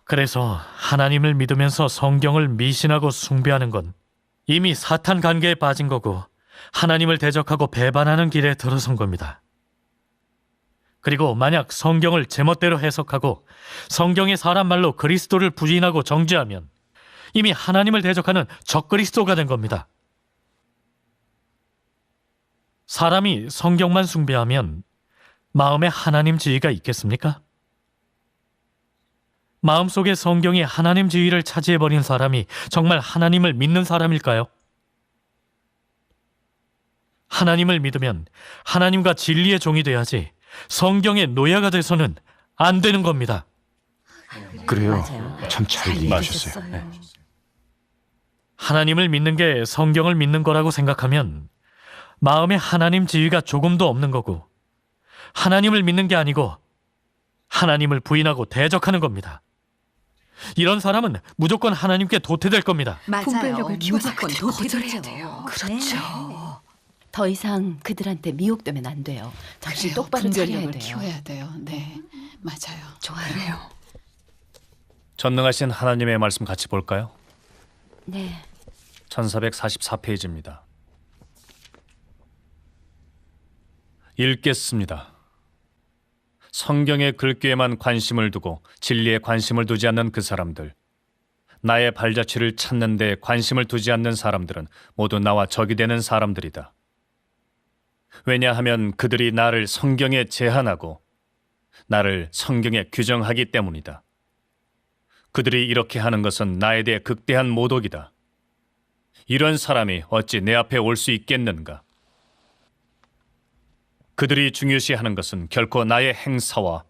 그래서 하나님을 믿으면서 성경을 미신하고 숭배하는 건 이미 사탄 관계에 빠진 거고 하나님을 대적하고 배반하는 길에 들어선 겁니다. 그리고 만약 성경을 제멋대로 해석하고 성경의 사람 말로 그리스도를 부인하고 정죄하면 이미 하나님을 대적하는 적그리스도가 된 겁니다. 사람이 성경만 숭배하면 마음에 하나님 지위가 있겠습니까? 마음속에 성경이 하나님 지위를 차지해버린 사람이 정말 하나님을 믿는 사람일까요? 하나님을 믿으면 하나님과 진리의 종이 돼야지 성경의 노예가 돼서는 안 되는 겁니다. 그래요. 맞아요. 참 잘 얘기하셨어요. 하나님을 믿는 게 성경을 믿는 거라고 생각하면 마음에 하나님 지위가 조금도 없는 거고 하나님을 믿는 게 아니고 하나님을 부인하고 대적하는 겁니다. 이런 사람은 무조건 하나님께 도태될 겁니다. 분별력을 키워서 무조건 그들 도태절해야 거절해야 돼요. 그렇죠. 더 이상 그들한테 미혹되면 안 돼요. 정신 그래요. 똑바로 차려야 분별력을 돼요. 키워야 돼요. 네, 맞아요. 좋아요. 전능하신 하나님의 말씀 같이 볼까요? 네. 1444페이지입니다. 읽겠습니다. 성경의 글귀에만 관심을 두고 진리에 관심을 두지 않는 그 사람들, 나의 발자취를 찾는 데 관심을 두지 않는 사람들은 모두 나와 적이 되는 사람들이다. 왜냐하면 그들이 나를 성경에 제한하고 나를 성경에 규정하기 때문이다. 그들이 이렇게 하는 것은 나에 대해 극대한 모독이다. 이런 사람이 어찌 내 앞에 올 수 있겠는가? 그들이 중요시하는 것은 결코 나의 행사와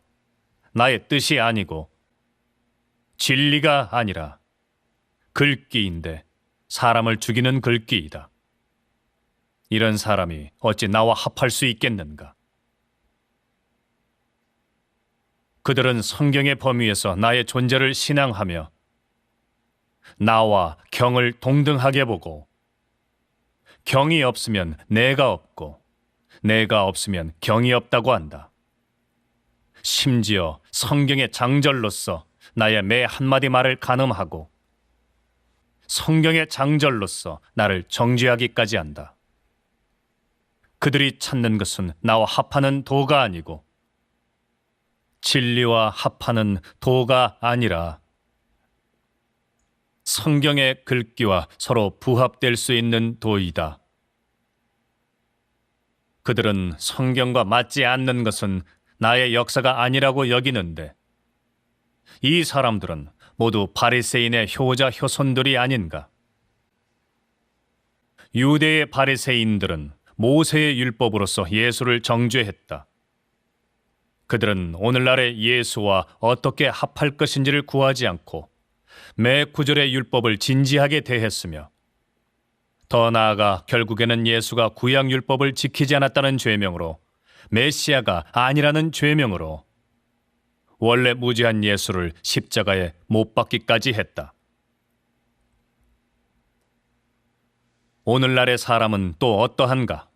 나의 뜻이 아니고 진리가 아니라 글귀인데 사람을 죽이는 글귀이다. 이런 사람이 어찌 나와 합할 수 있겠는가? 그들은 성경의 범위에서 나의 존재를 신앙하며 나와 경을 동등하게 보고 경이 없으면 내가 없고 내가 없으면 경이 없다고 한다. 심지어 성경의 장절로서 나의 매 한마디 말을 간음하고 성경의 장절로서 나를 정죄하기까지 한다. 그들이 찾는 것은 나와 합하는 도가 아니고 진리와 합하는 도가 아니라 성경의 글귀와 서로 부합될 수 있는 도이다. 그들은 성경과 맞지 않는 것은 나의 역사가 아니라고 여기는데 이 사람들은 모두 바리새인의 효자 효손들이 아닌가? 유대의 바리새인들은 모세의 율법으로서 예수를 정죄했다. 그들은 오늘날의 예수와 어떻게 합할 것인지를 구하지 않고 매 구절의 율법을 진지하게 대했으며 더 나아가 결국에는 예수가 구약 율법을 지키지 않았다는 죄명으로 메시아가 아니라는 죄명으로 원래 무죄한 예수를 십자가에 못 박기까지 했다. 오늘날의 사람은 또 어떠한가?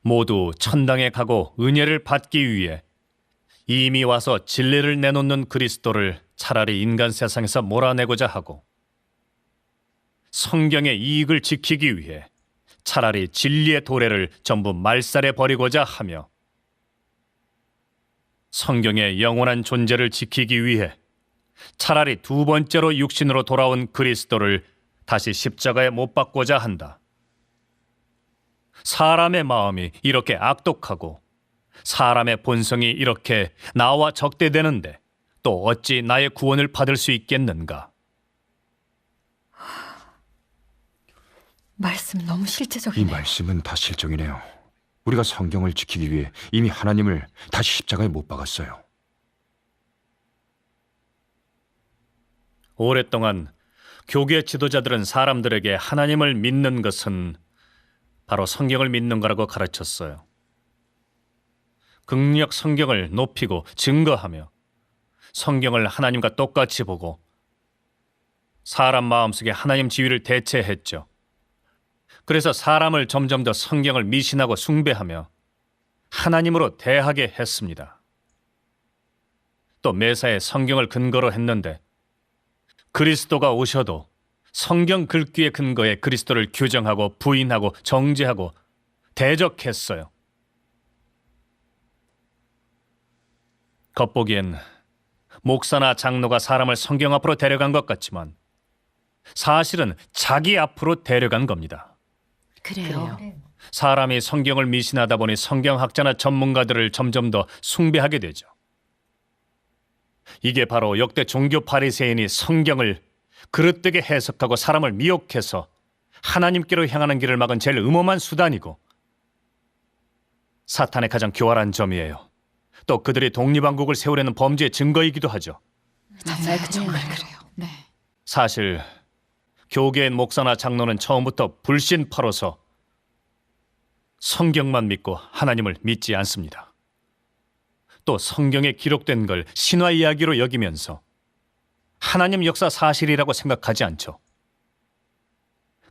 모두 천당에 가고 은혜를 받기 위해 이미 와서 진리를 내놓는 그리스도를 차라리 인간 세상에서 몰아내고자 하고 성경의 이익을 지키기 위해 차라리 진리의 도래를 전부 말살해 버리고자 하며 성경의 영원한 존재를 지키기 위해 차라리 두 번째로 육신으로 돌아온 그리스도를 다시 십자가에 못 박고자 한다. 사람의 마음이 이렇게 악독하고 사람의 본성이 이렇게 나와 적대되는데 또 어찌 나의 구원을 받을 수 있겠는가? 말씀 너무 이 실제적이네요. 말씀은 다 실정이네요. 우리가 성경을 지키기 위해 이미 하나님을 다시 십자가에 못 박았어요. 오랫동안 교계 지도자들은 사람들에게 하나님을 믿는 것은 바로 성경을 믿는 거라고 가르쳤어요. 극력 성경을 높이고 증거하며 성경을 하나님과 똑같이 보고 사람 마음속에 하나님 지위를 대체했죠. 그래서 사람을 점점 더 성경을 미신하고 숭배하며 하나님으로 대하게 했습니다. 또 매사에 성경을 근거로 했는데 그리스도가 오셔도 성경 글귀의 근거에 그리스도를 규정하고 부인하고 정죄하고 대적했어요. 겉보기엔 목사나 장로가 사람을 성경 앞으로 데려간 것 같지만 사실은 자기 앞으로 데려간 겁니다. 그래요. 사람이 성경을 미신하다 보니 성경학자나 전문가들을 점점 더 숭배하게 되죠. 이게 바로 역대 종교 바리새인이 성경을 그릇되게 해석하고 사람을 미혹해서 하나님께로 향하는 길을 막은 제일 음험한 수단이고 사탄의 가장 교활한 점이에요. 또 그들이 독립왕국을 세우려는 범죄의 증거이기도 하죠. 정말 그래요. 네. 사실 교계의 목사나 장로는 처음부터 불신파로서 성경만 믿고 하나님을 믿지 않습니다. 또 성경에 기록된 걸 신화 이야기로 여기면서 하나님 역사 사실이라고 생각하지 않죠.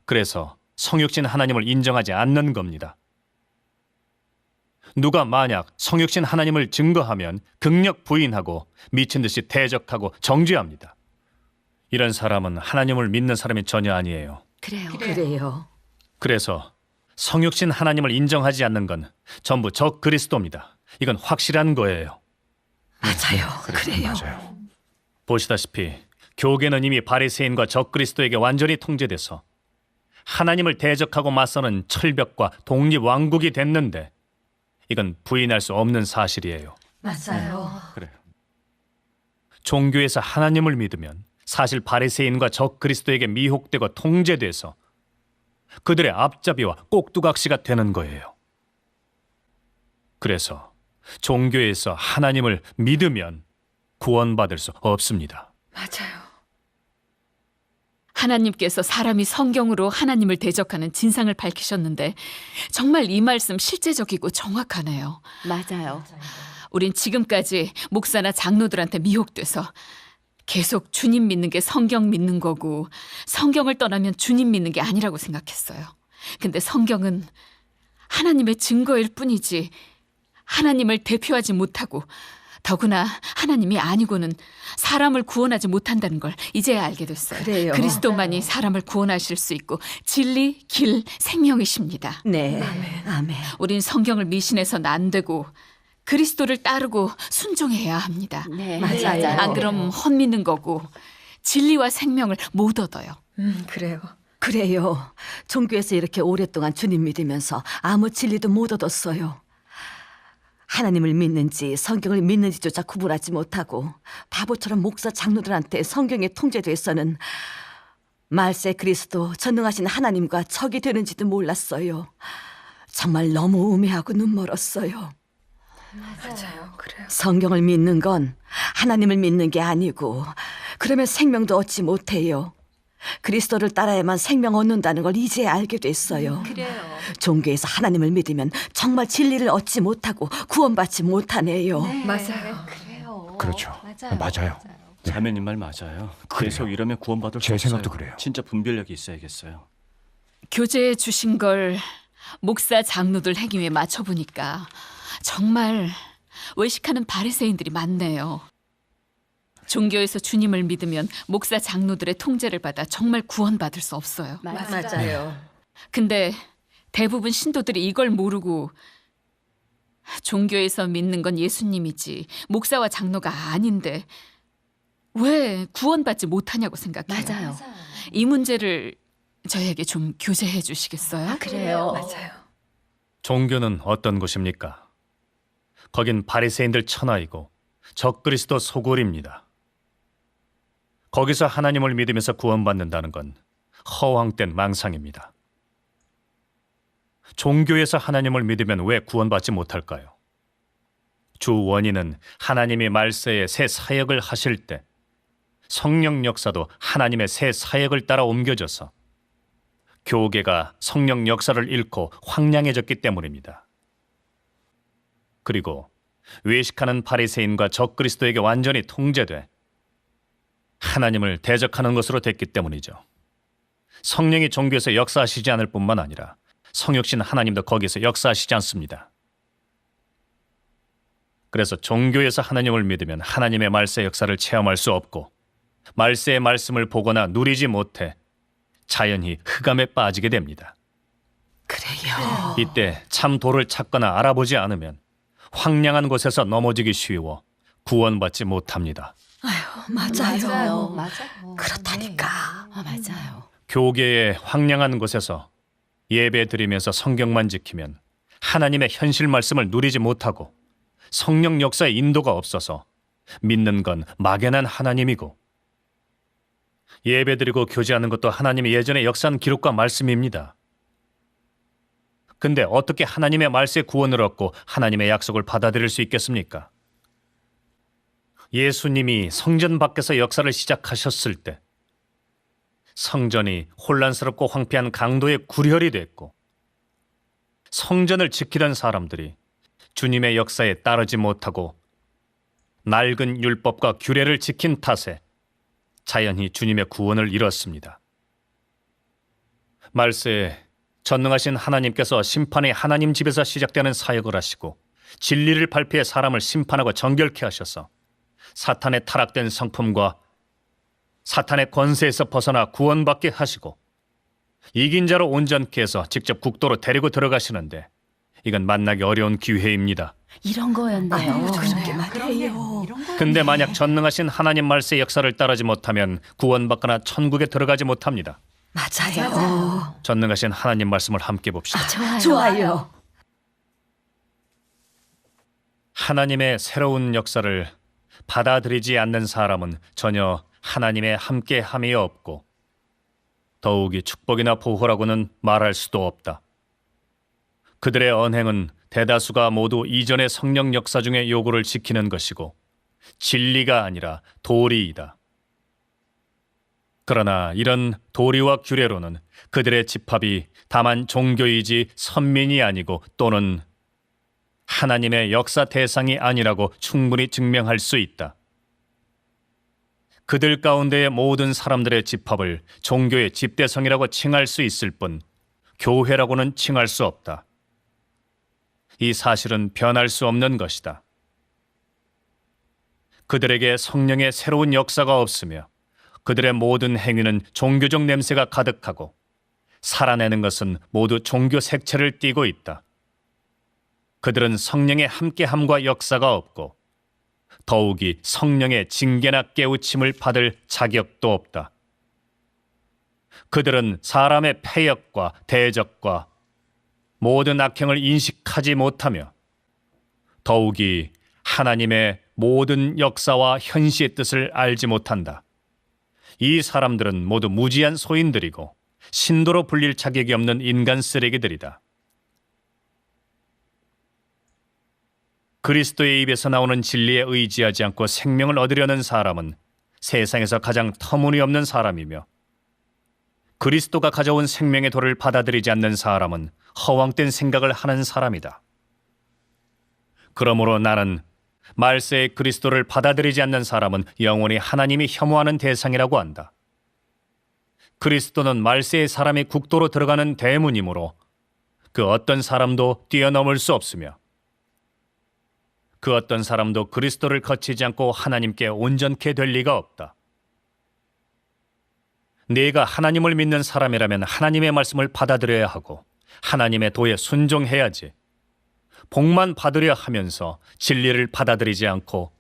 그래서 성육신 하나님을 인정하지 않는 겁니다. 누가 만약 성육신 하나님을 증거하면 극력 부인하고 미친 듯이 대적하고 정죄합니다. 이런 사람은 하나님을 믿는 사람이 전혀 아니에요. 그래요. 그래서 성육신 하나님을 인정하지 않는 건 전부 적 그리스도입니다. 이건 확실한 거예요. 그래요. 맞아요. 보시다시피 교계는 이미 바리새인과 적 그리스도에게 완전히 통제돼서 하나님을 대적하고 맞서는 철벽과 독립 왕국이 됐는데 이건 부인할 수 없는 사실이에요. 맞아요. 그래요. 종교에서 하나님을 믿으면 사실 바리새인과 적 그리스도에게 미혹되고 통제돼서 그들의 앞잡이와 꼭두각시가 되는 거예요. 그래서 종교에서 하나님을 믿으면 구원받을 수 없습니다. 맞아요. 하나님께서 사람이 성경으로 하나님을 대적하는 진상을 밝히셨는데 정말 이 말씀 실제적이고 정확하네요. 맞아요. 우린 지금까지 목사나 장로들한테 미혹돼서 계속 주님 믿는 게 성경 믿는 거고 성경을 떠나면 주님 믿는 게 아니라고 생각했어요. 근데 성경은 하나님의 증거일 뿐이지 하나님을 대표하지 못하고 더구나 하나님이 아니고는 사람을 구원하지 못한다는 걸 이제야 알게 됐어요. 그래요. 그리스도만이 사람을 구원하실 수 있고 진리, 길, 생명이십니다. 네. 아멘. 우린 성경을 미신해서는 안 되고 그리스도를 따르고 순종해야 합니다. 네. 맞아요. 안 그럼 헛믿는 거고 진리와 생명을 못 얻어요. 그래요. 종교에서 이렇게 오랫동안 주님 믿으면서 아무 진리도 못 얻었어요. 하나님을 믿는지 성경을 믿는지조차 구분하지 못하고 바보처럼 목사 장로들한테 성경에 통제돼서는 말세 그리스도 전능하신 하나님과 적이 되는지도 몰랐어요. 정말 너무 우매하고 눈멀었어요. 맞아요. 그래요. 성경을 믿는 건 하나님을 믿는 게 아니고 그러면 생명도 얻지 못해요. 그리스도를 따라야만 생명 얻는다는 걸 이제 알게 됐어요. 그래요. 종교에서 하나님을 믿으면 정말 진리를 얻지 못하고 구원받지 못하네요. 맞아요. 그래요. 그렇죠. 맞아요. 자매님 말 맞아요. 계속 이러면 구원받을 수 제 없어요. 생각도 그래요. 진짜 분별력이 있어야겠어요. 교재에 주신 걸 목사 장로들 행위에 맞춰보니까 정말 외식하는 바리새인들이 많네요. 종교에서 주님을 믿으면 목사 장로들의 통제를 받아 정말 구원받을 수 없어요. 맞아요. 근데 대부분 신도들이 이걸 모르고 종교에서 믿는 건 예수님이지 목사와 장로가 아닌데 왜 구원받지 못하냐고 생각해요. 맞아요. 이 문제를 저에게 좀 교제해 주시겠어요? 그래요. 맞아요. 종교는 어떤 곳입니까? 거긴 바리새인들 천하이고 적그리스도 소굴입니다. 거기서 하나님을 믿으면서 구원받는다는 건 허황된 망상입니다. 종교에서 하나님을 믿으면 왜 구원받지 못할까요? 주 원인은 하나님이 말세에 새 사역을 하실 때 성령 역사도 하나님의 새 사역을 따라 옮겨져서 교계가 성령 역사를 잃고 황량해졌기 때문입니다. 그리고 외식하는 바리새인과 적그리스도에게 완전히 통제돼 하나님을 대적하는 것으로 됐기 때문이죠. 성령이 종교에서 역사하시지 않을 뿐만 아니라 성육신 하나님도 거기서 역사하시지 않습니다. 그래서 종교에서 하나님을 믿으면 하나님의 말세 역사를 체험할 수 없고 말세의 말씀을 보거나 누리지 못해 자연히 흑암에 빠지게 됩니다. 그래요. 이때 참 도를 찾거나 알아보지 않으면 황량한 곳에서 넘어지기 쉬워 구원받지 못합니다. 맞아요. 맞아요. 그렇다니까. 맞아요. 교계의 황량한 곳에서 예배 드리면서 성경만 지키면 하나님의 현실 말씀을 누리지 못하고 성령 역사의 인도가 없어서 믿는 건 막연한 하나님이고 예배 드리고 교제하는 것도 하나님이 예전에 역사한 기록과 말씀입니다. 근데 어떻게 하나님의 말씀의 구원을 얻고 하나님의 약속을 받아들일 수 있겠습니까? 예수님이 성전 밖에서 역사를 시작하셨을 때 성전이 혼란스럽고 황폐한 강도의 구렬이 됐고 성전을 지키던 사람들이 주님의 역사에 따르지 못하고 낡은 율법과 규례를 지킨 탓에 자연히 주님의 구원을 잃었습니다. 말세에 전능하신 하나님께서 심판이 하나님 집에서 시작되는 사역을 하시고 진리를 발표해 사람을 심판하고 정결케 하셔서 사탄의 타락된 성품과 사탄의 권세에서 벗어나 구원받게 하시고 이긴 자로 온전케 해서 직접 국도로 데리고 들어가시는데 이건 만나기 어려운 기회입니다. 이런 거였네요. 그러게 말이에요. 근데 만약 전능하신 하나님 말세의 역사를 따르지 못하면 구원받거나 천국에 들어가지 못합니다. 맞아요. 전능하신 하나님 말씀을 함께 봅시다. 좋아요. 하나님의 새로운 역사를 받아들이지 않는 사람은 전혀 하나님의 함께함이 없고 더욱이 축복이나 보호라고는 말할 수도 없다. 그들의 언행은 대다수가 모두 이전의 성령 역사 중의 요구를 지키는 것이고 진리가 아니라 도리이다. 그러나 이런 도리와 규례로는 그들의 집합이 다만 종교이지 선민이 아니고 또는 하나님의 역사 대상이 아니라고 충분히 증명할 수 있다. 그들 가운데의 모든 사람들의 집합을 종교의 집대성이라고 칭할 수 있을 뿐 교회라고는 칭할 수 없다. 이 사실은 변할 수 없는 것이다. 그들에게 성령의 새로운 역사가 없으며 그들의 모든 행위는 종교적 냄새가 가득하고 살아내는 것은 모두 종교 색채를 띠고 있다. 그들은 성령의 함께함과 역사가 없고 더욱이 성령의 징계나 깨우침을 받을 자격도 없다. 그들은 사람의 패역과 대적과 모든 악행을 인식하지 못하며 더욱이 하나님의 모든 역사와 현시의 뜻을 알지 못한다. 이 사람들은 모두 무지한 소인들이고 신도로 불릴 자격이 없는 인간 쓰레기들이다. 그리스도의 입에서 나오는 진리에 의지하지 않고 생명을 얻으려는 사람은 세상에서 가장 터무니없는 사람이며 그리스도가 가져온 생명의 도를 받아들이지 않는 사람은 허황된 생각을 하는 사람이다. 그러므로 나는 말세의 그리스도를 받아들이지 않는 사람은 영원히 하나님이 혐오하는 대상이라고 한다. 그리스도는 말세의 사람이 국도로 들어가는 대문이므로 그 어떤 사람도 뛰어넘을 수 없으며 그 어떤 사람도 그리스도를 거치지 않고 하나님께 온전케 될 리가 없다. 네가 하나님을 믿는 사람이라면 하나님의 말씀을 받아들여야 하고 하나님의 도에 순종해야지. 복만 받으려 하면서 진리를 받아들이지 않고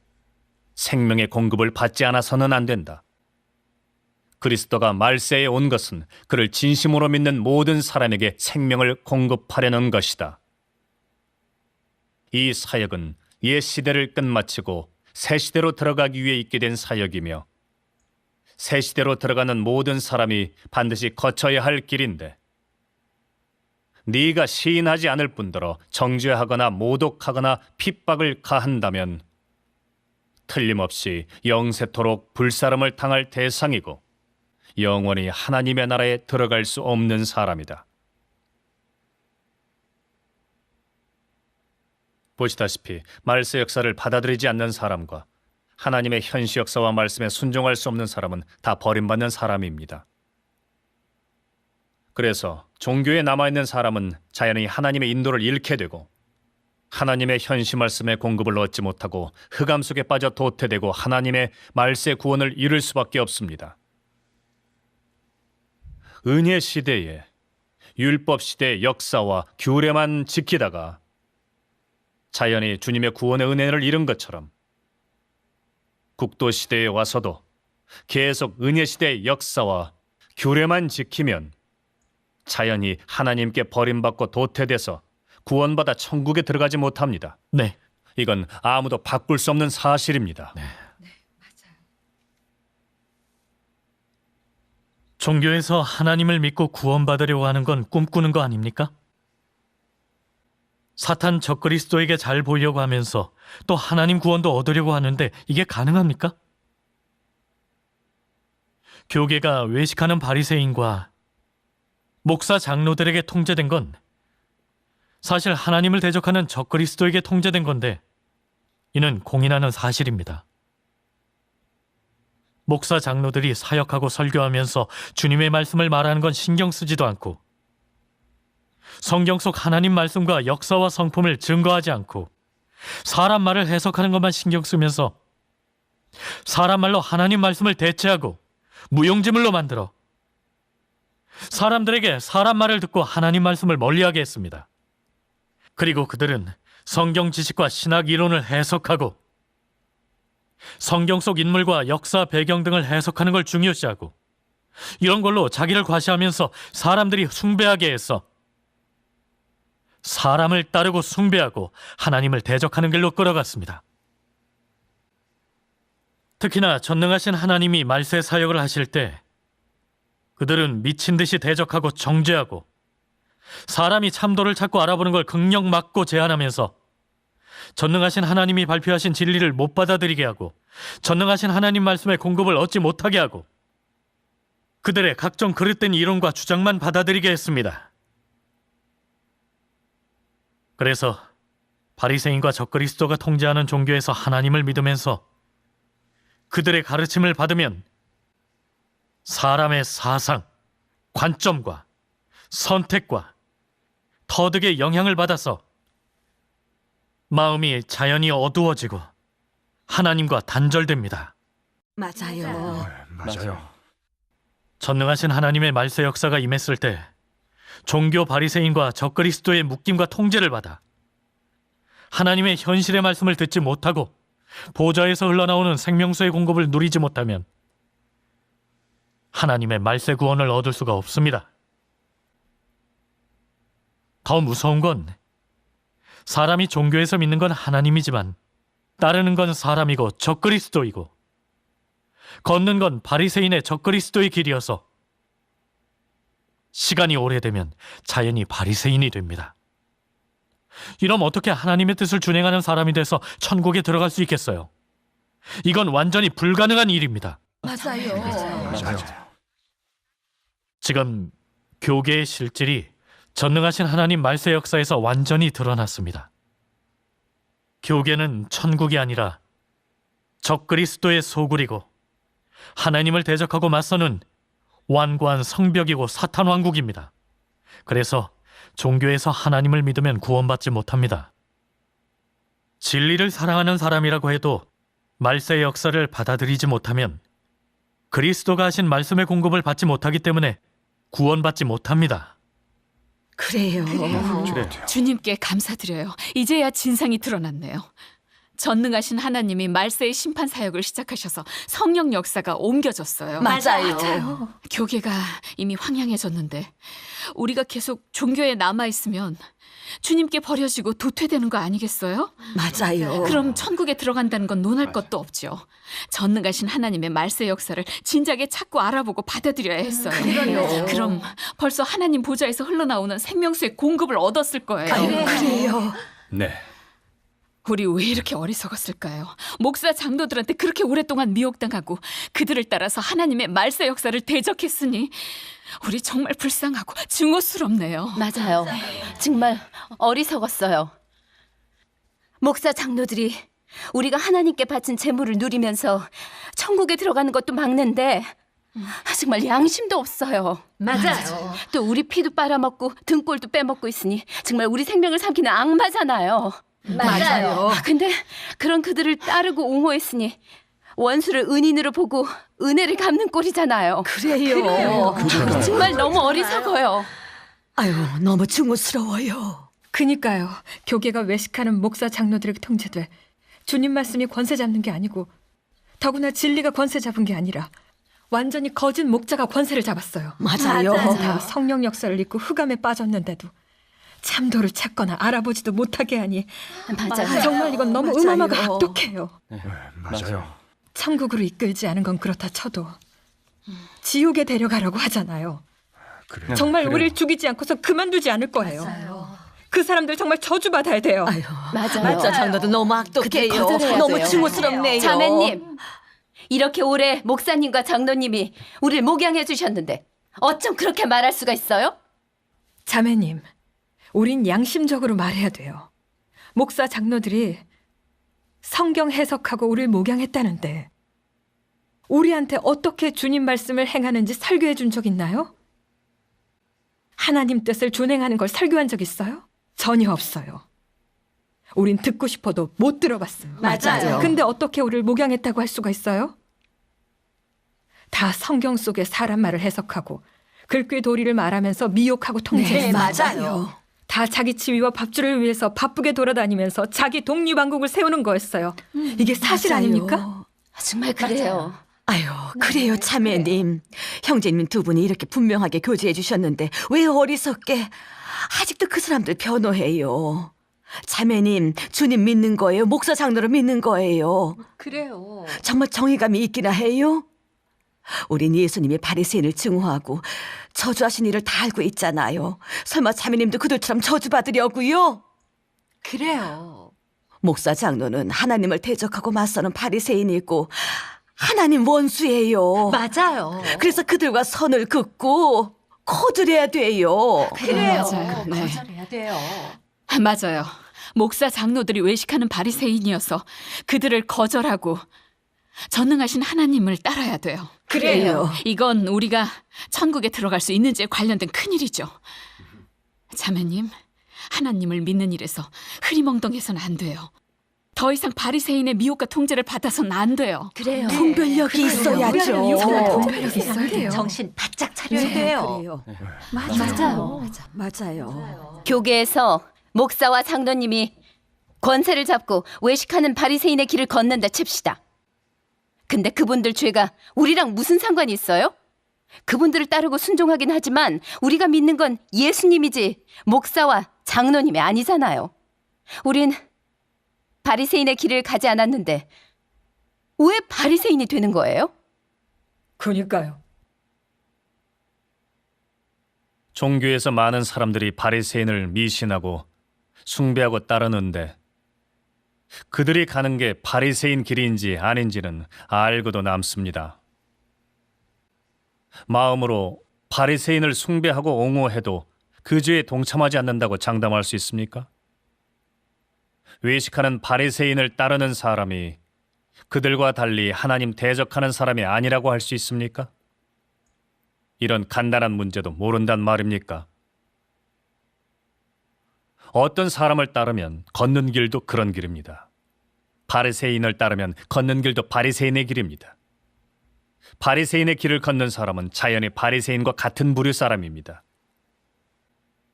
생명의 공급을 받지 않아서는 안 된다. 그리스도가 말세에 온 것은 그를 진심으로 믿는 모든 사람에게 생명을 공급하려는 것이다. 이 사역은 옛 시대를 끝마치고 새 시대로 들어가기 위해 있게 된 사역이며 새 시대로 들어가는 모든 사람이 반드시 거쳐야 할 길인데 네가 시인하지 않을 뿐더러 정죄하거나 모독하거나 핍박을 가한다면 틀림없이 영세토록 불사름을 당할 대상이고 영원히 하나님의 나라에 들어갈 수 없는 사람이다. 보시다시피 말세 역사를 받아들이지 않는 사람과 하나님의 현시 역사와 말씀에 순종할 수 없는 사람은 다 버림받는 사람입니다. 그래서 종교에 남아있는 사람은 자연히 하나님의 인도를 잃게 되고 하나님의 현시 말씀의 공급을 얻지 못하고 흑암 속에 빠져 도태되고 하나님의 말세 구원을 잃을 수밖에 없습니다. 은혜 시대에 율법 시대의 역사와 규례만 지키다가 자연히 주님의 구원의 은혜를 잃은 것처럼 국도 시대에 와서도 계속 은혜 시대의 역사와 규례만 지키면 자연히 하나님께 버림받고 도태돼서 구원받아 천국에 들어가지 못합니다. 네. 이건 아무도 바꿀 수 없는 사실입니다. 종교에서 하나님을 믿고 구원받으려고 하는 건 꿈꾸는 거 아닙니까? 사탄 적그리스도에게 잘 보이려고 하면서 또 하나님 구원도 얻으려고 하는데 이게 가능합니까? 교계가 외식하는 바리새인과 목사 장로들에게 통제된 건 사실 하나님을 대적하는 적그리스도에게 통제된 건데 이는 공인하는 사실입니다. 목사 장로들이 사역하고 설교하면서 주님의 말씀을 말하는 건 신경 쓰지도 않고 성경 속 하나님 말씀과 역사와 성품을 증거하지 않고 사람 말을 해석하는 것만 신경 쓰면서 사람 말로 하나님 말씀을 대체하고 무용지물로 만들어 사람들에게 사람 말을 듣고 하나님 말씀을 멀리하게 했습니다. 그리고 그들은 성경 지식과 신학 이론을 해석하고 성경 속 인물과 역사 배경 등을 해석하는 걸 중요시하고 이런 걸로 자기를 과시하면서 사람들이 숭배하게 해서 사람을 따르고 숭배하고 하나님을 대적하는 길로 끌어갔습니다. 특히나 전능하신 하나님이 말세 사역을 하실 때 그들은 미친 듯이 대적하고 정죄하고 사람이 참도를 찾고 알아보는 걸 극력 막고 제한하면서 전능하신 하나님이 발표하신 진리를 못 받아들이게 하고 전능하신 하나님 말씀의 공급을 얻지 못하게 하고 그들의 각종 그릇된 이론과 주장만 받아들이게 했습니다. 그래서 바리새인과 적그리스도가 통제하는 종교에서 하나님을 믿으면서 그들의 가르침을 받으면 사람의 사상, 관점과 선택과 터득의 영향을 받아서 마음이 자연히 어두워지고 하나님과 단절됩니다. 맞아요. 맞아요. 전능하신 하나님의 말세 역사가 임했을 때 종교 바리새인과 적그리스도의 묶임과 통제를 받아 하나님의 현실의 말씀을 듣지 못하고 보좌에서 흘러나오는 생명수의 공급을 누리지 못하면 하나님의 말세 구원을 얻을 수가 없습니다. 더 무서운 건 사람이 종교에서 믿는 건 하나님이지만 따르는 건 사람이고 적그리스도이고 걷는 건 바리새인의 적그리스도의 길이어서 시간이 오래되면 자연히 바리새인이 됩니다. 이럼 어떻게 하나님의 뜻을 준행하는 사람이 돼서 천국에 들어갈 수 있겠어요? 이건 완전히 불가능한 일입니다. 맞아요. 지금 교계의 실질이 전능하신 하나님 말세 역사에서 완전히 드러났습니다. 교계는 천국이 아니라 적그리스도의 소굴이고 하나님을 대적하고 맞서는 완고한 성벽이고 사탄 왕국입니다. 그래서 종교에서 하나님을 믿으면 구원받지 못합니다. 진리를 사랑하는 사람이라고 해도 말세의 역사를 받아들이지 못하면 그리스도가 하신 말씀의 공급을 받지 못하기 때문에 구원받지 못합니다. 그래요. 주님께 감사드려요. 이제야 진상이 드러났네요. 전능하신 하나님이 말세의 심판 사역을 시작하셔서 성령 역사가 옮겨졌어요. 맞아요. 교계가 이미 황량해졌는데 우리가 계속 종교에 남아있으면 주님께 버려지고 도태되는 거 아니겠어요? 맞아요. 그럼 천국에 들어간다는 건 논할 것도 없죠. 전능하신 하나님의 말세 역사를 진작에 찾고 알아보고 받아들여야 했어요. 그래요. 그럼 벌써 하나님 보좌에서 흘러나오는 생명수의 공급을 얻었을 거예요. 그래요. 네. 우리 왜 이렇게 어리석었을까요? 목사 장로들한테 그렇게 오랫동안 미혹당하고 그들을 따라서 하나님의 말세 역사를 대적했으니 우리 정말 불쌍하고 증오스럽네요. 맞아요. 정말 어리석었어요. 목사 장로들이 우리가 하나님께 바친 재물을 누리면서 천국에 들어가는 것도 막는데 정말 양심도 없어요. 맞아요. 또 우리 피도 빨아먹고 등골도 빼먹고 있으니 정말 우리 생명을 삼키는 악마잖아요. 맞아요. 근데 그런 그들을 따르고 옹호했으니 원수를 은인으로 보고 은혜를 갚는 꼴이잖아요. 그래요. 정말 너무 어리석어요. 아유, 너무 중후스러워요. 그니까요. 교계가 외식하는 목사 장로들에게 통제돼 주님 말씀이 권세 잡는 게 아니고 더구나 진리가 권세 잡은 게 아니라 완전히 거짓 목자가 권세를 잡았어요. 맞아요. 다 성령 역사를 잊고 흑암에 빠졌는데도 참도를 찾거나 알아보지도 못하게 하니 맞아요. 정말 이건 너무 맞아요. 음험하고 악독해요. 맞아요. 천국으로 이끌지 않은 건 그렇다 쳐도 지옥에 데려가라고 하잖아요. 그래요. 정말 그래요. 우리를 죽이지 않고서 그만두지 않을 거예요. 그 사람들 정말 저주받아야 돼요. 아유, 맞아요. 목사 장로들 너무 그들 악독해요. 거절해야 너무 돼요. 중후스럽네요. 자매님, 이렇게 오래 목사님과 장로님이 우리를 목양해 주셨는데 어쩜 그렇게 말할 수가 있어요? 자매님, 우린 양심적으로 말해야 돼요. 목사 장로들이 성경 해석하고 우리를 목양했다는데 우리한테 어떻게 주님 말씀을 행하는지 설교해 준 적 있나요? 하나님 뜻을 준행하는 걸 설교한 적 있어요? 전혀 없어요. 우린 듣고 싶어도 못 들어봤어요. 맞아요. 근데 어떻게 우리를 목양했다고 할 수가 있어요? 다 성경 속의 사람 말을 해석하고 글귀 도리를 말하면서 미혹하고 통제했어요. 맞아요. 다 자기 치위와 밥줄을 위해서 바쁘게 돌아다니면서 자기 독립왕국을 세우는 거였어요. 이게 사실 맞아요. 아닙니까? 정말 그래요. 아유, 그래요, 자매님. 형제님 두 분이 이렇게 분명하게 교제해 주셨는데 왜 어리석게 아직도 그 사람들 변호해요. 자매님, 주님 믿는 거예요? 목사 장로를 믿는 거예요? 그래요. 정말 정의감이 있기나 해요? 우린 예수님이 바리새인을 증오하고 저주하신 일을 다 알고 있잖아요. 설마 자매님도 그들처럼 저주받으려고요? 그래요. 목사 장로는 하나님을 대적하고 맞서는 바리새인이고 하나님 원수예요. 맞아요. 그래서 그들과 선을 긋고 거절해야 돼요. 그래요. 맞아요. 네. 거절해야 돼요. 맞아요. 목사 장로들이 외식하는 바리새인이어서 그들을 거절하고 전능하신 하나님을 따라야 돼요. 그래요. 이건 우리가 천국에 들어갈 수 있는지에 관련된 큰일이죠. 자매님, 하나님을 믿는 일에서 흐리멍덩해서는 안 돼요. 더 이상 바리새인의 미혹과 통제를 받아서는 안 돼요. 그래요. 분별력이 있어야죠. 정말 분별력이 있어야 돼요. 정신 바짝 차려야 돼요. 맞아요. 맞아요. 교계에서 목사와 장로님이 권세를 잡고 외식하는 바리새인의 길을 걷는다 칩시다. 근데 그분들 죄가 우리랑 무슨 상관이 있어요? 그분들을 따르고 순종하긴 하지만 우리가 믿는 건 예수님이지 목사와 장로님이 아니잖아요. 우린 바리새인의 길을 가지 않았는데 왜 바리새인이 되는 거예요? 그러니까요. 종교에서 많은 사람들이 바리새인을 미신하고 숭배하고 따르는데 그들이 가는 게 바리새인 길인지 아닌지는 알고도 남습니다. 마음으로 바리새인을 숭배하고 옹호해도 그 죄에 동참하지 않는다고 장담할 수 있습니까? 외식하는 바리새인을 따르는 사람이 그들과 달리 하나님 대적하는 사람이 아니라고 할 수 있습니까? 이런 간단한 문제도 모른단 말입니까? 어떤 사람을 따르면 걷는 길도 그런 길입니다. 바리새인을 따르면 걷는 길도 바리새인의 길입니다. 바리새인의 길을 걷는 사람은 자연히 바리새인과 같은 부류 사람입니다.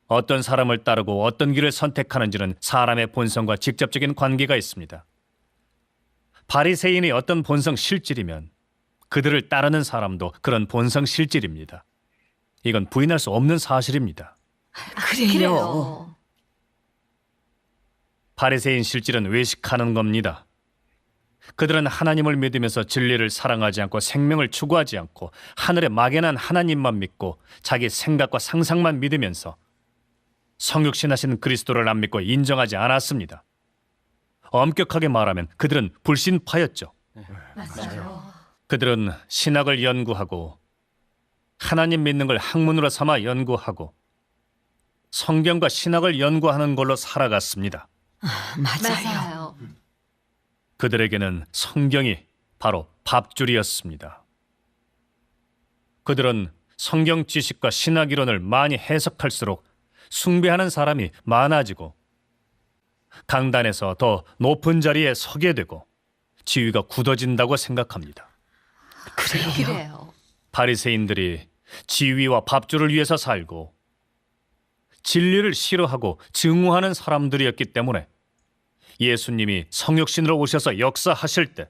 어떤 사람을 따르고 어떤 길을 선택하는지는 사람의 본성과 직접적인 관계가 있습니다. 바리새인이 어떤 본성 실질이면 그들을 따르는 사람도 그런 본성 실질입니다. 이건 부인할 수 없는 사실입니다. 그래요. 바리새인 실질은 외식하는 겁니다. 그들은 하나님을 믿으면서 진리를 사랑하지 않고 생명을 추구하지 않고 하늘에 막연한 하나님만 믿고 자기 생각과 상상만 믿으면서 성육신하신 그리스도를 안 믿고 인정하지 않았습니다. 엄격하게 말하면 그들은 불신파였죠. 그들은 신학을 연구하고 하나님 믿는 걸 학문으로 삼아 연구하고 성경과 신학을 연구하는 걸로 살아갔습니다. 맞아요. 그들에게는 성경이 바로 밥줄이었습니다. 그들은 성경 지식과 신학 이론을 많이 해석할수록 숭배하는 사람이 많아지고 강단에서 더 높은 자리에 서게 되고 지위가 굳어진다고 생각합니다. 그래요. 바리새인들이 지위와 밥줄을 위해서 살고 진리를 싫어하고 증오하는 사람들이었기 때문에 예수님이 성육신으로 오셔서 역사하실 때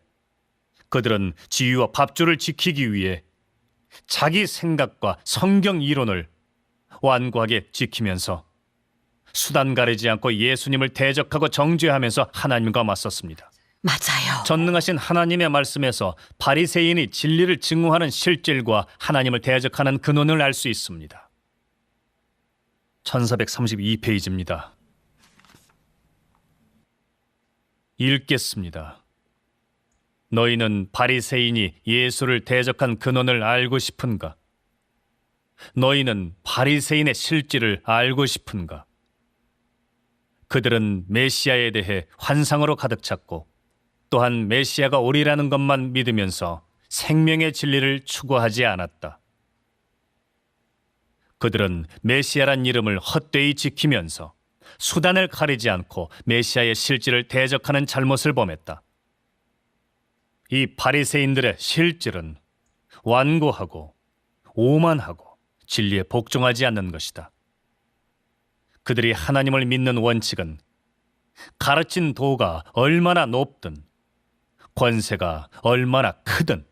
그들은 지위와 밥줄을 지키기 위해 자기 생각과 성경 이론을 완고하게 지키면서 수단 가리지 않고 예수님을 대적하고 정죄하면서 하나님과 맞섰습니다. 맞아요. 전능하신 하나님의 말씀에서 바리새인이 진리를 증오하는 실질과 하나님을 대적하는 근원을 알 수 있습니다. 1432페이지입니다. 읽겠습니다. 너희는 바리새인이 예수를 대적한 근원을 알고 싶은가? 너희는 바리새인의 실질을 알고 싶은가? 그들은 메시아에 대해 환상으로 가득 찼고 또한 메시아가 오리라는 것만 믿으면서 생명의 진리를 추구하지 않았다. 그들은 메시아란 이름을 헛되이 지키면서 수단을 가리지 않고 메시아의 실질을 대적하는 잘못을 범했다. 이 바리새인들의 실질은 완고하고 오만하고 진리에 복종하지 않는 것이다. 그들이 하나님을 믿는 원칙은 가르친 도가 얼마나 높든 권세가 얼마나 크든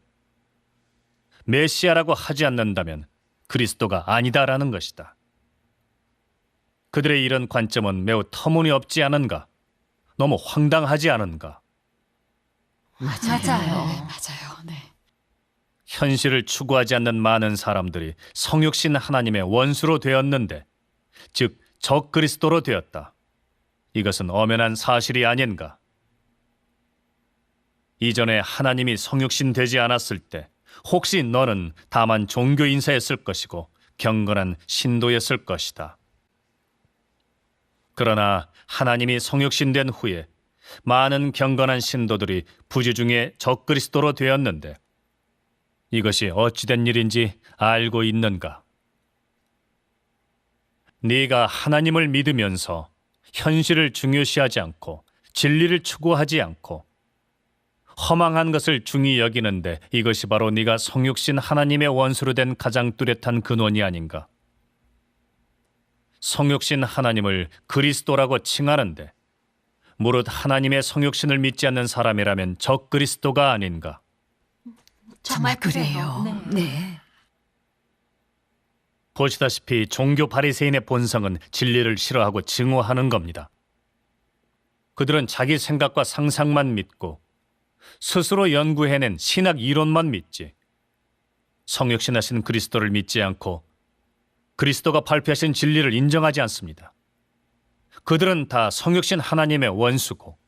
메시아라고 하지 않는다면 그리스도가 아니다라는 것이다. 그들의 이런 관점은 매우 터무니없지 않은가? 너무 황당하지 않은가? 맞아요. 맞아요. 네. 현실을 추구하지 않는 많은 사람들이 성육신 하나님의 원수로 되었는데, 즉 적그리스도로 되었다. 이것은 엄연한 사실이 아닌가? 이전에 하나님이 성육신 되지 않았을 때 혹시 너는 다만 종교 인사였을 것이고 경건한 신도였을 것이다. 그러나 하나님이 성육신된 후에 많은 경건한 신도들이 부지중에 적그리스도로 되었는데 이것이 어찌된 일인지 알고 있는가? 네가 하나님을 믿으면서 현실을 중요시하지 않고 진리를 추구하지 않고 허망한 것을 중히 여기는데 이것이 바로 네가 성육신 하나님의 원수로 된 가장 뚜렷한 근원이 아닌가? 성육신 하나님을 그리스도라고 칭하는데 무릇 하나님의 성육신을 믿지 않는 사람이라면 적그리스도가 아닌가? 정말 그래요. 네. 보시다시피 종교 바리새인의 본성은 진리를 싫어하고 증오하는 겁니다. 그들은 자기 생각과 상상만 믿고 스스로 연구해낸 신학 이론만 믿지 성육신하신 그리스도를 믿지 않고 그리스도가 발표하신 진리를 인정하지 않습니다. 그들은 다 성육신 하나님의 원수고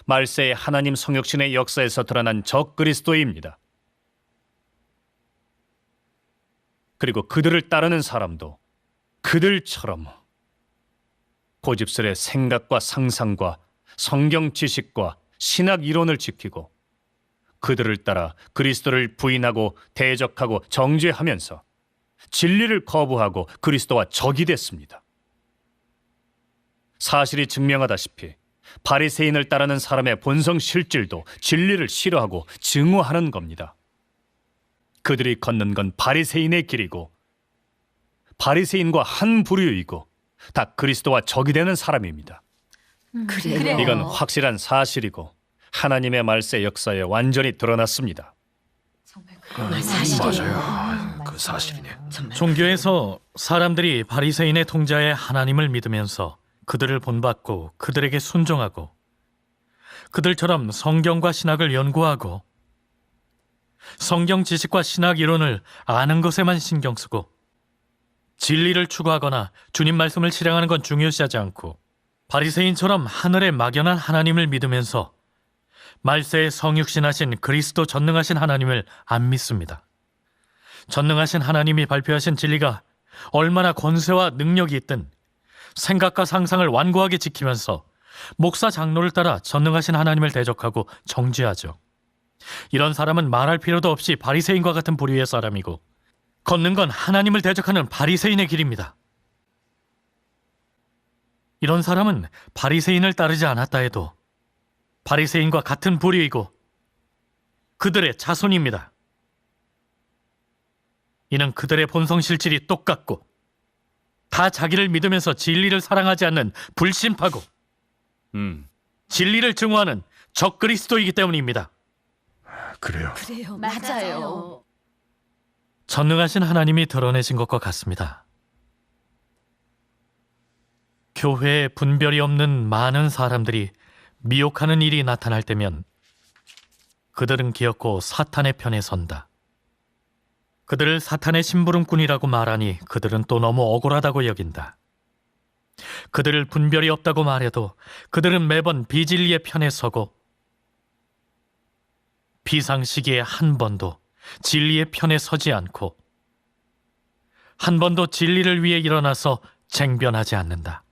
말세의 하나님 성육신의 역사에서 드러난 적그리스도입니다. 그리고 그들을 따르는 사람도 그들처럼 고집스레 생각과 상상과 성경 지식과 신학 이론을 지키고 그들을 따라 그리스도를 부인하고 대적하고 정죄하면서 진리를 거부하고 그리스도와 적이 됐습니다. 사실이 증명하다시피 바리새인을 따르는 사람의 본성 실질도 진리를 싫어하고 증오하는 겁니다. 그들이 걷는 건 바리새인의 길이고 바리새인과 한 부류이고 다 그리스도와 적이 되는 사람입니다. 그래요. 이건 확실한 사실이고 하나님의 말세 역사에 완전히 드러났습니다. 맞아요. 그 사실이네. 종교에서 사람들이 바리새인의 통자의 하나님을 믿으면서 그들을 본받고 그들에게 순종하고 그들처럼 성경과 신학을 연구하고 성경 지식과 신학 이론을 아는 것에만 신경 쓰고 진리를 추구하거나 주님 말씀을 실행하는 건 중요시하지 않고 바리새인처럼 하늘에 막연한 하나님을 믿으면서 말세에 성육신하신 그리스도 전능하신 하나님을 안 믿습니다. 전능하신 하나님이 발표하신 진리가 얼마나 권세와 능력이 있든 생각과 상상을 완고하게 지키면서 목사 장로를 따라 전능하신 하나님을 대적하고 정죄하죠. 이런 사람은 말할 필요도 없이 바리새인과 같은 부류의 사람이고 걷는 건 하나님을 대적하는 바리새인의 길입니다. 이런 사람은 바리새인을 따르지 않았다 해도 바리새인과 같은 부류이고 그들의 자손입니다. 이는 그들의 본성 실질이 똑같고 다 자기를 믿으면서 진리를 사랑하지 않는 불신파고 진리를 증오하는 적그리스도이기 때문입니다. 그래요. 그래요. 맞아요. 전능하신 하나님이 드러내신 것과 같습니다. 교회에 분별이 없는 많은 사람들이 미혹하는 일이 나타날 때면 그들은 기어코 사탄의 편에 선다. 그들을 사탄의 심부름꾼이라고 말하니 그들은 또 너무 억울하다고 여긴다. 그들을 분별이 없다고 말해도 그들은 매번 비진리의 편에 서고 비상시기에 한 번도 진리의 편에 서지 않고 한 번도 진리를 위해 일어나서 쟁변하지 않는다.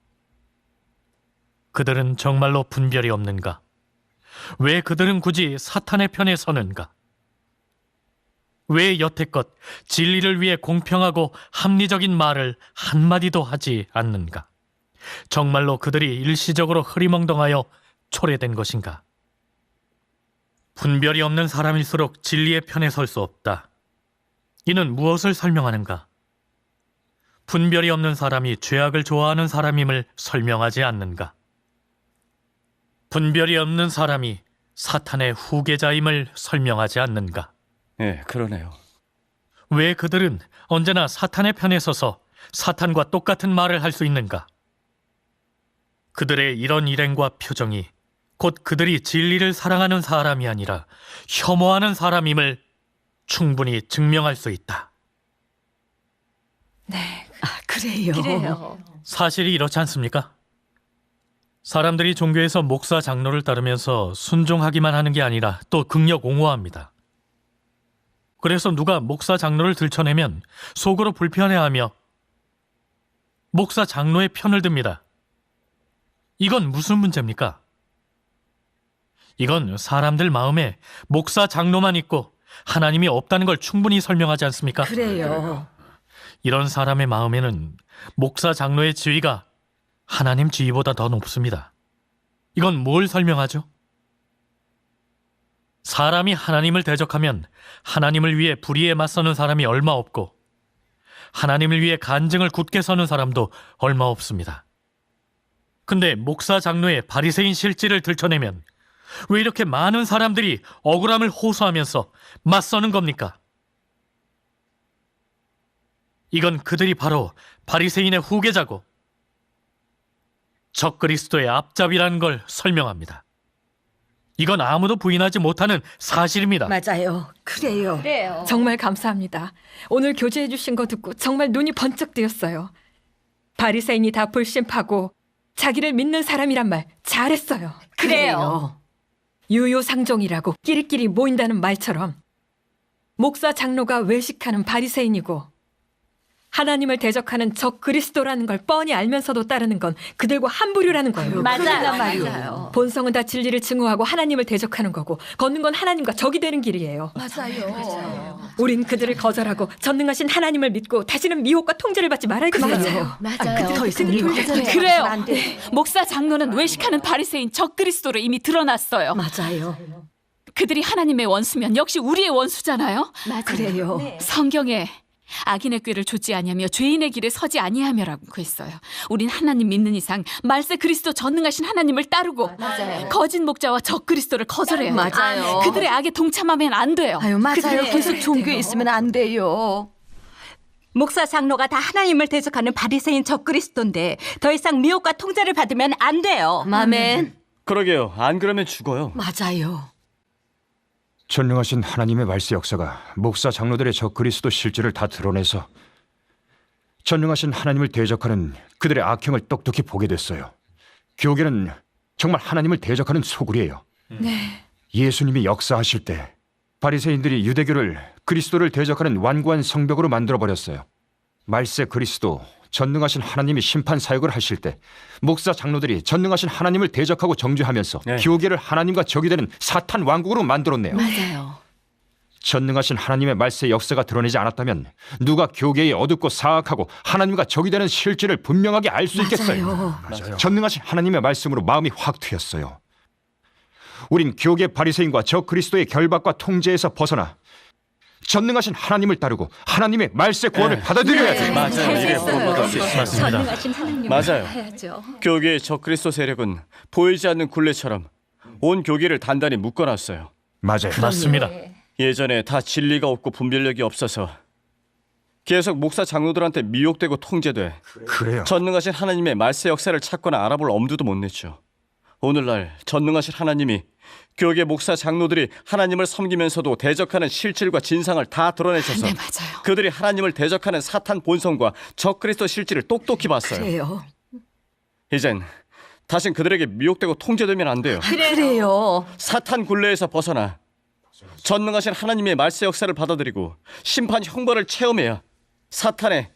그들은 정말로 분별이 없는가? 왜 그들은 굳이 사탄의 편에 서는가? 왜 여태껏 진리를 위해 공평하고 합리적인 말을 한마디도 하지 않는가? 정말로 그들이 일시적으로 흐리멍덩하여 초래된 것인가? 분별이 없는 사람일수록 진리의 편에 설 수 없다. 이는 무엇을 설명하는가? 분별이 없는 사람이 죄악을 좋아하는 사람임을 설명하지 않는가? 분별이 없는 사람이 사탄의 후계자임을 설명하지 않는가? 예, 그러네요. 왜 그들은 언제나 사탄의 편에 서서 사탄과 똑같은 말을 할 수 있는가? 그들의 이런 일행과 표정이 곧 그들이 진리를 사랑하는 사람이 아니라 혐오하는 사람임을 충분히 증명할 수 있다. 네, 그래요. 사실이 이렇지 않습니까? 사람들이 종교에서 목사 장로를 따르면서 순종하기만 하는 게 아니라 또 극력 옹호합니다. 그래서 누가 목사 장로를 들춰내면 속으로 불편해하며 목사 장로의 편을 듭니다. 이건 무슨 문제입니까? 이건 사람들 마음에 목사 장로만 있고 하나님이 없다는 걸 충분히 설명하지 않습니까? 그래요. 이런 사람의 마음에는 목사 장로의 지위가 하나님 지위보다 더 높습니다. 이건 뭘 설명하죠? 사람이 하나님을 대적하면 하나님을 위해 불의에 맞서는 사람이 얼마 없고 하나님을 위해 간증을 굳게 서는 사람도 얼마 없습니다. 근데 목사 장로의 바리새인 실질을 들춰내면 왜 이렇게 많은 사람들이 억울함을 호소하면서 맞서는 겁니까? 이건 그들이 바로 바리새인의 후계자고 적그리스도의 앞잡이라는 걸 설명합니다. 이건 아무도 부인하지 못하는 사실입니다. 맞아요. 그래요. 정말 감사합니다. 오늘 교제해 주신 거 듣고 정말 눈이 번쩍 뜨였어요. 바리새인이 다 불신파고 자기를 믿는 사람이란 말 잘했어요. 그래요. 유효상종이라고 끼리끼리 모인다는 말처럼 목사 장로가 외식하는 바리새인이고 하나님을 대적하는 적 그리스도라는 걸 뻔히 알면서도 따르는 건 그들과 한 부류라는 거예요. 맞아요. 본성은 다 진리를 증오하고 하나님을 대적하는 거고 걷는 건 하나님과 적이 되는 길이에요. 맞아요. 우린 그들을 거절하고 전능하신 하나님을 믿고 다시는 미혹과 통제를 받지 말아야겠어요. 맞아요. 더 이상 거절해서는 그래요. 안 돼. 목사 장로는 외식하는 바리새인 적그리스도로 이미 드러났어요. 맞아요. 그들이 하나님의 원수면 역시 우리의 원수잖아요. 그래요. 성경에 악인의 꾀를 좇지 아니하며 죄인의 길에 서지 아니하며라고 했어요. 우린 하나님 믿는 이상 말세 그리스도 전능하신 하나님을 따르고 거짓 목자와 적 그리스도를 거절해요. 맞아요. 그들의 악에 동참하면 안 돼요. 아유, 맞아요. 계속 종교에 있으면 안 돼요. 목사 장로가 다 하나님을 대적하는 바리새인 적그리스도인데 더 이상 미혹과 통제를 받으면 안 돼요. 아멘. 그러게요. 안 그러면 죽어요. 맞아요. 전능하신 하나님의 말세 역사가 목사 장로들의 적 그리스도 실질을 다 드러내서 전능하신 하나님을 대적하는 그들의 악행을 똑똑히 보게 됐어요. 교계는 정말 하나님을 대적하는 소굴이에요. 네. 예수님이 역사하실 때 바리새인들이 유대교를 그리스도를 대적하는 완고한 성벽으로 만들어버렸어요. 말세 그리스도, 전능하신 하나님이 심판 사역을 하실 때 목사 장로들이 전능하신 하나님을 대적하고 정죄하면서 네. 교계를 하나님과 적이 되는 사탄 왕국으로 만들었네요. 맞아요. 전능하신 하나님의 말세의 역사가 드러내지 않았다면 누가 교계의 어둡고 사악하고 하나님과 적이 되는 실질을 분명하게 알 수 있겠어요? 맞아요. 전능하신 하나님의 말씀으로 마음이 확 트였어요. 우린 교계 바리새인과 저 그리스도의 결박과 통제에서 벗어나 전능하신 하나님을 따르고 하나님의 말세 구원을 받아들여야 돼요. 맞아요. 이래 본받을 수 있어요. 맞습니다. 전능하신 하나님을 맞아요. 해야죠. 교계의 적그리스도 세력은 보이지 않는 굴레처럼 온 교계를 단단히 묶어놨어요. 맞아요. 맞습니다. 예전에 다 진리가 없고 분별력이 없어서 계속 목사 장로들한테 미혹되고 통제돼 그래요. 전능하신 하나님의 말세 역사를 찾거나 알아볼 엄두도 못 냈죠. 오늘날 전능하신 하나님이 교계 목사 장로들이 하나님을 섬기면서도 대적하는 실질과 진상을 다 드러내셔서 네, 맞아요. 그들이 하나님을 대적하는 사탄 본성과 적그리스도 실질을 똑똑히 봤어요. 그래요. 이젠 다신 그들에게 미혹되고 통제되면 안 돼요. 그래요. 사탄 굴레에서 벗어나 전능하신 하나님의 말세 역사를 받아들이고 심판 형벌을 체험해야 사탄의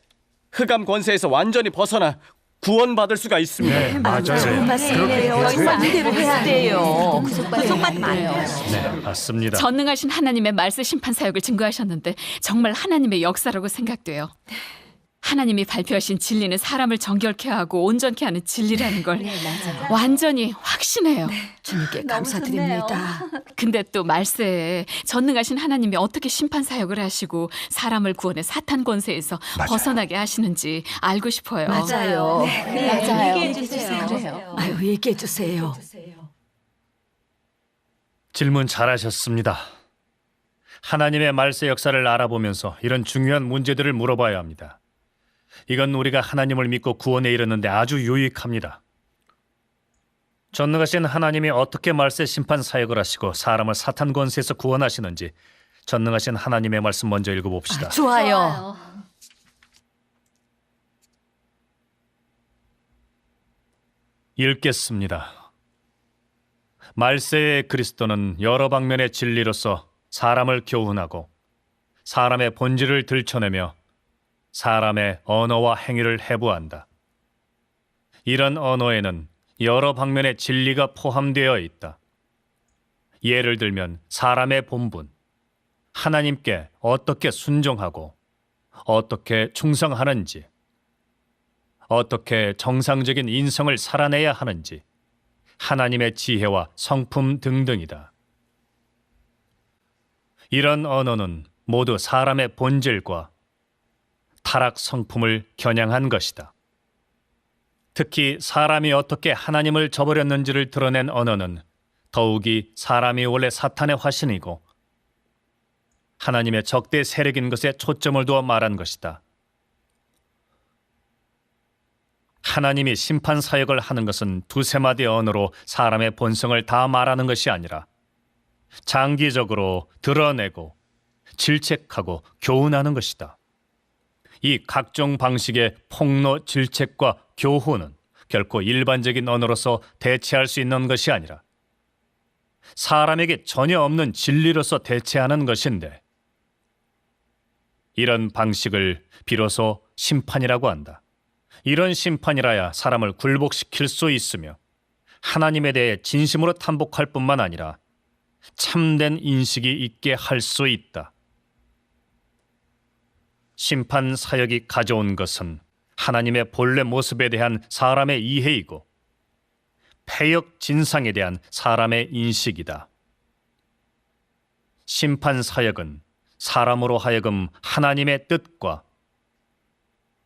흑암 권세에서 완전히 벗어나 구원받을 수가 있습니다. 맞아요. 맞습니다. 이대로 해야 돼요. 구속받으면 안 돼요. 네, 맞습니다. 전능하신 하나님의 말세 심판 사역을 증거하셨는데 정말 하나님의 역사라고 생각돼요. 하나님이 발표하신 진리는 사람을 정결케 하고 온전케 하는 진리라는 걸 완전히 확신해요. 주님께 감사드립니다. 근데 또 말세에 전능하신 하나님이 어떻게 심판 사역을 하시고 사람을 구원해 사탄 권세에서 벗어나게 하시는지 알고 싶어요. 맞아요. 맞아요. 얘기해 주세요. 그래요. 아유, 얘기해 주세요. 질문 잘하셨습니다. 하나님의 말세 역사를 알아보면서 이런 중요한 문제들을 물어봐야 합니다. 이건 우리가 하나님을 믿고 구원에 이르는데 아주 유익합니다. 전능하신 하나님이 어떻게 말세 심판 사역을 하시고 사람을 사탄 권세에서 구원하시는지 전능하신 하나님의 말씀 먼저 읽어봅시다. 좋아요. 읽겠습니다. 말세의 그리스도는 여러 방면의 진리로서 사람을 교훈하고 사람의 본질을 들춰내며 사람의 언어와 행위를 해부한다. 이런 언어에는 여러 방면의 진리가 포함되어 있다. 예를 들면 사람의 본분, 하나님께 어떻게 순종하고 어떻게 충성하는지, 어떻게 정상적인 인성을 살아내야 하는지, 하나님의 지혜와 성품 등등이다. 이런 언어는 모두 사람의 본질과 타락 성품을 겨냥한 것이다. 특히 사람이 어떻게 하나님을 저버렸는지를 드러낸 언어는 더욱이 사람이 원래 사탄의 화신이고 하나님의 적대 세력인 것에 초점을 두어 말한 것이다. 하나님이 심판 사역을 하는 것은 두세 마디 언어로 사람의 본성을 다 말하는 것이 아니라 장기적으로 드러내고 질책하고 교훈하는 것이다. 이 각종 방식의 폭로, 질책과 교훈은 결코 일반적인 언어로서 대체할 수 있는 것이 아니라 사람에게 전혀 없는 진리로서 대체하는 것인데 이런 방식을 비로소 심판이라고 한다. 이런 심판이라야 사람을 굴복시킬 수 있으며 하나님에 대해 진심으로 탐복할 뿐만 아니라 참된 인식이 있게 할 수 있다. 심판 사역이 가져온 것은 하나님의 본래 모습에 대한 사람의 이해이고 패역 진상에 대한 사람의 인식이다. 심판 사역은 사람으로 하여금 하나님의 뜻과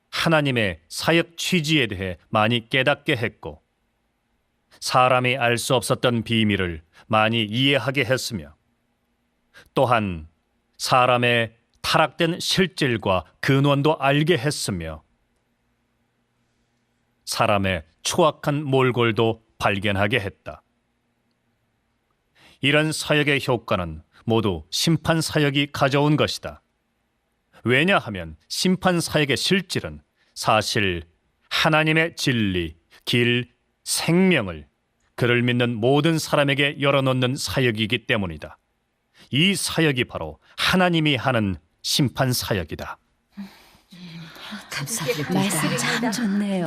하나님의 사역 취지에 대해 많이 깨닫게 했고 사람이 알 수 없었던 비밀을 많이 이해하게 했으며 또한 사람의 타락된 실질과 근원도 알게 했으며 사람의 추악한 몰골도 발견하게 했다. 이런 사역의 효과는 모두 심판 사역이 가져온 것이다. 왜냐하면 심판 사역의 실질은 사실 하나님의 진리, 길, 생명을 그를 믿는 모든 사람에게 열어놓는 사역이기 때문이다. 이 사역이 바로 하나님이 하는 심판 사역이다. 감사드립니다. 말씀이 참 좋네요.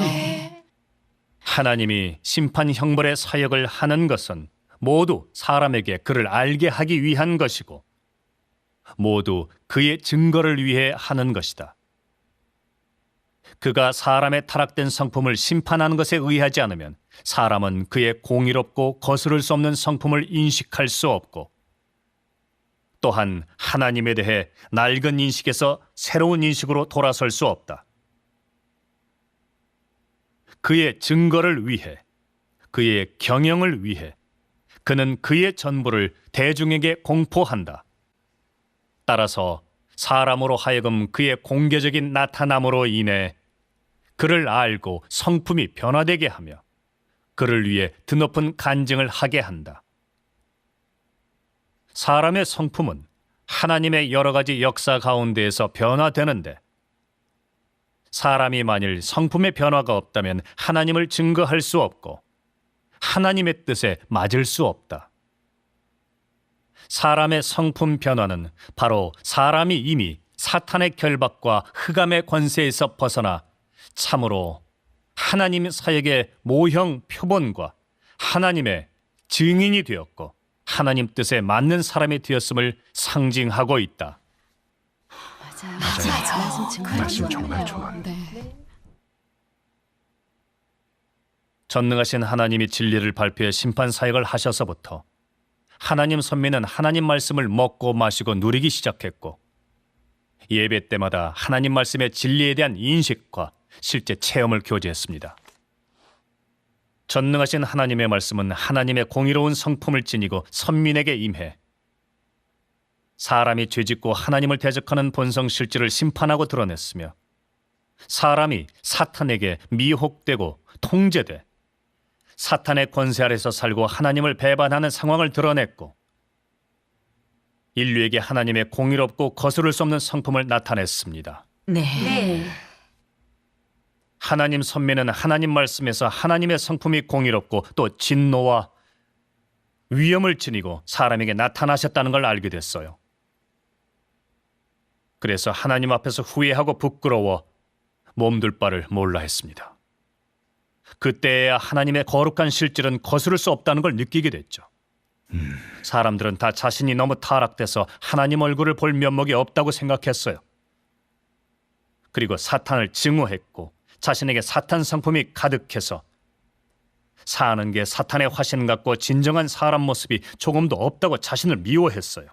하나님이 심판 형벌의 사역을 하는 것은 모두 사람에게 그를 알게 하기 위한 것이고 모두 그의 증거를 위해 하는 것이다. 그가 사람의 타락된 성품을 심판하는 것에 의하지 않으면 사람은 그의 공의롭고 거스를 수 없는 성품을 인식할 수 없고, 또한 하나님에 대해 낡은 인식에서 새로운 인식으로 돌아설 수 없다. 그의 증거를 위해, 그의 경영을 위해 그는 그의 전부를 대중에게 공포한다. 따라서 사람으로 하여금 그의 공개적인 나타남으로 인해 그를 알고 성품이 변화되게 하며 그를 위해 드높은 간증을 하게 한다. 사람의 성품은 하나님의 여러 가지 역사 가운데에서 변화되는데, 사람이 만일 성품의 변화가 없다면 하나님을 증거할 수 없고 하나님의 뜻에 맞을 수 없다. 사람의 성품 변화는 바로 사람이 이미 사탄의 결박과 흑암의 권세에서 벗어나 참으로 하나님 사역의 모형 표본과 하나님의 증인이 되었고 하나님 뜻에 맞는 사람이 되었음을 상징하고 있다. 말씀 정말 좋아. 네. 전능하신 하나님이 진리를 발표해 심판 사역을 하셔서부터 하나님 선민은 하나님 말씀을 먹고 마시고 누리기 시작했고, 예배 때마다 하나님 말씀의 진리에 대한 인식과 실제 체험을 교제했습니다. 전능하신 하나님의 말씀은 하나님의 공의로운 성품을 지니고 선민에게 임해 사람이 죄짓고 하나님을 대적하는 본성 실질을 심판하고 드러냈으며, 사람이 사탄에게 미혹되고 통제돼 사탄의 권세 아래서 살고 하나님을 배반하는 상황을 드러냈고, 인류에게 하나님의 공의롭고 거스를 수 없는 성품을 나타냈습니다. 네. 하나님 선민은 하나님 말씀에서 하나님의 성품이 공의롭고 또 진노와 위엄을 지니고 사람에게 나타나셨다는 걸 알게 됐어요. 그래서 하나님 앞에서 후회하고 부끄러워 몸둘 바를 몰라 했습니다. 그때야 하나님의 거룩한 실질은 거스를 수 없다는 걸 느끼게 됐죠. 사람들은 다 자신이 너무 타락돼서 하나님 얼굴을 볼 면목이 없다고 생각했어요. 그리고 사탄을 증오했고 자신에게 사탄 성품이 가득해서 사는 게 사탄의 화신 같고 진정한 사람 모습이 조금도 없다고 자신을 미워했어요.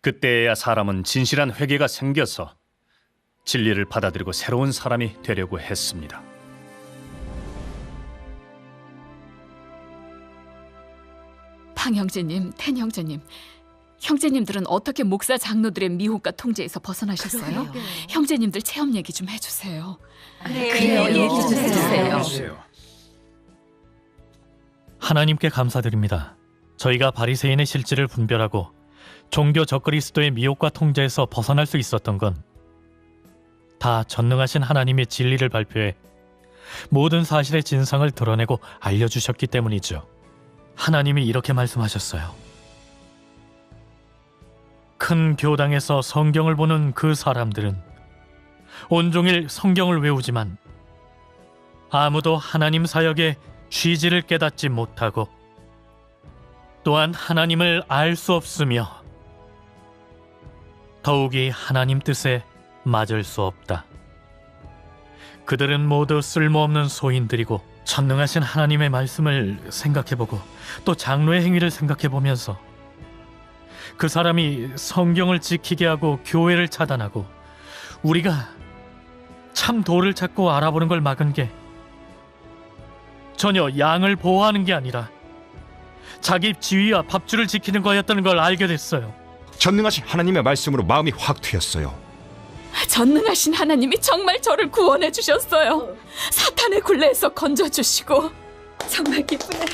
그때야 사람은 진실한 회개가 생겨서 진리를 받아들이고 새로운 사람이 되려고 했습니다. 팡 형제님, 텐 형제님, 형제님들은 어떻게 목사 장로들의 미혹과 통제에서 벗어나셨어요? 그러게요. 형제님들 체험 얘기 좀 해주세요. 그래요. 얘기 좀 해주세요. 하나님께 감사드립니다. 저희가 바리새인의 실질을 분별하고 종교 적그리스도의 미혹과 통제에서 벗어날 수 있었던 건 다 전능하신 하나님의 진리를 발표해 모든 사실의 진상을 드러내고 알려주셨기 때문이죠. 하나님이 이렇게 말씀하셨어요. 큰 교당에서 성경을 보는 그 사람들은 온종일 성경을 외우지만 아무도 하나님 사역의 취지를 깨닫지 못하고 또한 하나님을 알 수 없으며 더욱이 하나님 뜻에 맞을 수 없다. 그들은 모두 쓸모없는 소인들이고 전능하신 하나님의 말씀을 생각해보고 또 장로의 행위를 생각해보면서 그 사람이 성경을 지키게 하고 교회를 차단하고 우리가 참 도를 찾고 알아보는 걸 막은 게 전혀 양을 보호하는 게 아니라 자기 지위와 밥줄을 지키는 거였다는 걸 알게 됐어요. 전능하신 하나님의 말씀으로 마음이 확 트였어요. 전능하신 하나님이 정말 저를 구원해 주셨어요. 사탄의 굴레에서 건져 주시고 정말 기쁘네요.